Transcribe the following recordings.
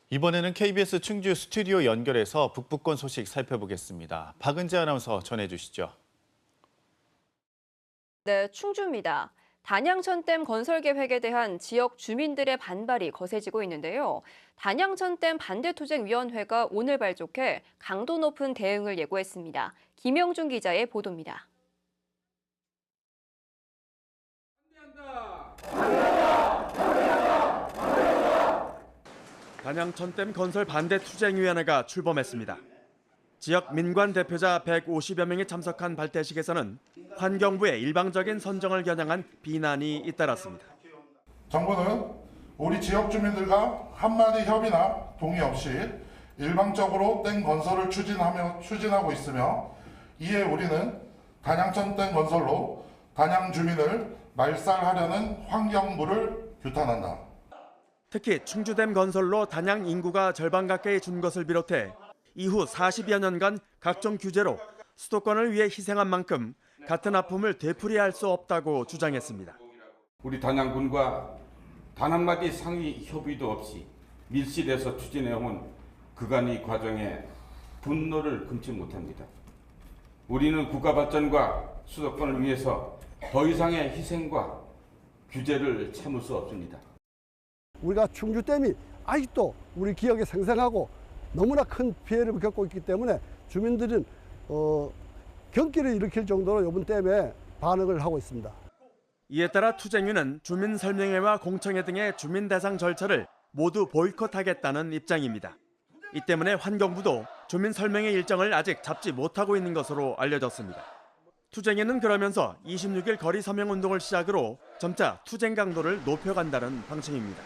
이번에는 KBS 충주 스튜디오 연결해서 북부권 소식 살펴보겠습니다. 박은재 아나운서 전해주시죠. 네, 충주입니다. 단양천댐 건설 계획에 대한 지역 주민들의 반발이 거세지고 있는데요. 단양천댐 반대투쟁위원회가 오늘 발족해 강도 높은 대응을 예고했습니다. 김영준 기자의 보도입니다. 단양천댐 건설 반대투쟁위원회가 출범했습니다. 지역 민관 대표자 150여 명이 참석한 발대식에서는 환경부의 일방적인 선정을 겨냥한 비난이 잇따랐습니다. 정부는 우리 지역 주민들과 한마디 협의나 동의 없이 일방적으로 댐 건설을 추진하고 있으며, 이에 우리는 단양천댐 건설로 단양 주민을 말살하려는 환경부를 규탄한다. 특히 충주댐 건설로 단양 인구가 절반 가까이 준 것을 비롯해 이후 40여 년간 각종 규제로 수도권을 위해 희생한 만큼 같은 아픔을 되풀이할 수 없다고 주장했습니다. 우리 단양군과 단 한마디 상의 협의도 없이 밀실에서 추진해온 그간의 과정에 분노를 금치 못합니다. 우리는 국가 발전과 수도권을 위해서 더 이상의 희생과 규제를 참을 수 없습니다. 우리가 충주댐이 아직도 우리 기억에 생생하고 너무나 큰 피해를 겪고 있기 때문에 주민들은 경기를 일으킬 정도로 이번 댐에 반응을 하고 있습니다. 이에 따라 투쟁위는 주민설명회와 공청회 등의 주민 대상 절차를 모두 보이콧하겠다는 입장입니다. 이 때문에 환경부도 주민설명회 일정을 아직 잡지 못하고 있는 것으로 알려졌습니다. 투쟁위는 그러면서 26일 거리 서명 운동을 시작으로 점차 투쟁 강도를 높여간다는 방침입니다.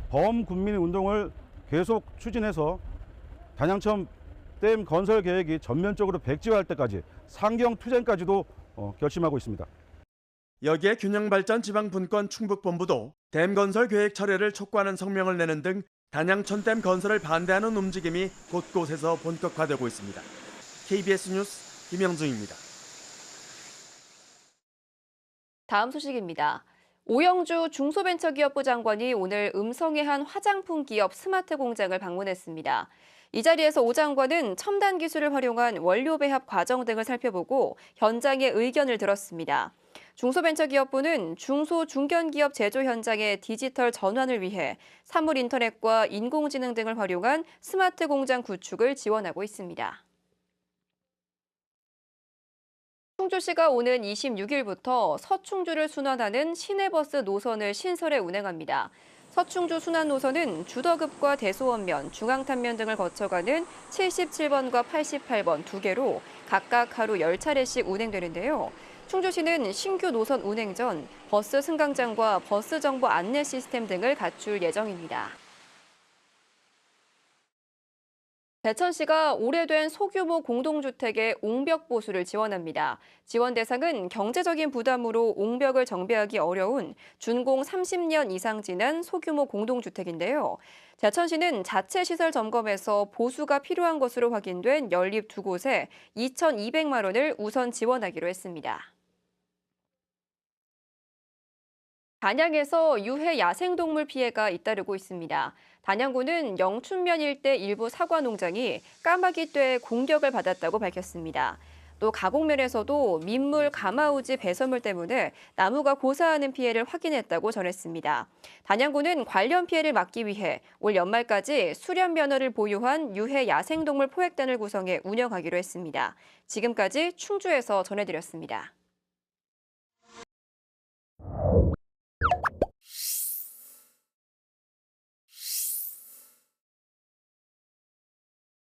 범국민 운동을 계속 추진해서 단양천 댐 건설 계획이 전면적으로 백지화할 때까지 상경 투쟁까지도 결심하고 있습니다. 여기에 균형발전 지방분권 충북본부도 댐 건설 계획 철회를 촉구하는 성명을 내는 등 단양천댐 건설을 반대하는 움직임이 곳곳에서 본격화되고 있습니다. KBS 뉴스 김영중입니다. 다음 소식입니다. 오영주 중소벤처기업부 장관이 오늘 음성의 한 화장품 기업 스마트 공장을 방문했습니다. 이 자리에서 오 장관은 첨단 기술을 활용한 원료 배합 과정 등을 살펴보고 현장의 의견을 들었습니다. 중소벤처기업부는 중소 중견기업 제조 현장의 디지털 전환을 위해 사물 인터넷과 인공지능 등을 활용한 스마트 공장 구축을 지원하고 있습니다. 충주시가 오는 26일부터 서충주를 순환하는 시내버스 노선을 신설해 운행합니다. 서충주 순환 노선은 주덕읍과 대소원면, 중앙탄면 등을 거쳐가는 77번과 88번 두 개로 각각 하루 10차례씩 운행되는데요. 충주시는 신규 노선 운행 전 버스 승강장과 버스 정보 안내 시스템 등을 갖출 예정입니다. 대천시가 오래된 소규모 공동주택의 옹벽 보수를 지원합니다. 지원 대상은 경제적인 부담으로 옹벽을 정비하기 어려운 준공 30년 이상 지난 소규모 공동주택인데요. 대천시는 자체 시설 점검에서 보수가 필요한 것으로 확인된 연립 두 곳에 2,200만 원을 우선 지원하기로 했습니다. 단양에서 유해 야생동물 피해가 잇따르고 있습니다. 단양구는 영춘면 일대 일부 사과 농장이 까마귀떼의 공격을 받았다고 밝혔습니다. 또 가곡면에서도 민물 가마우지 배설물 때문에 나무가 고사하는 피해를 확인했다고 전했습니다. 단양구는 관련 피해를 막기 위해 올 연말까지 수련 면허를 보유한 유해 야생동물 포획단을 구성해 운영하기로 했습니다. 지금까지 충주에서 전해드렸습니다.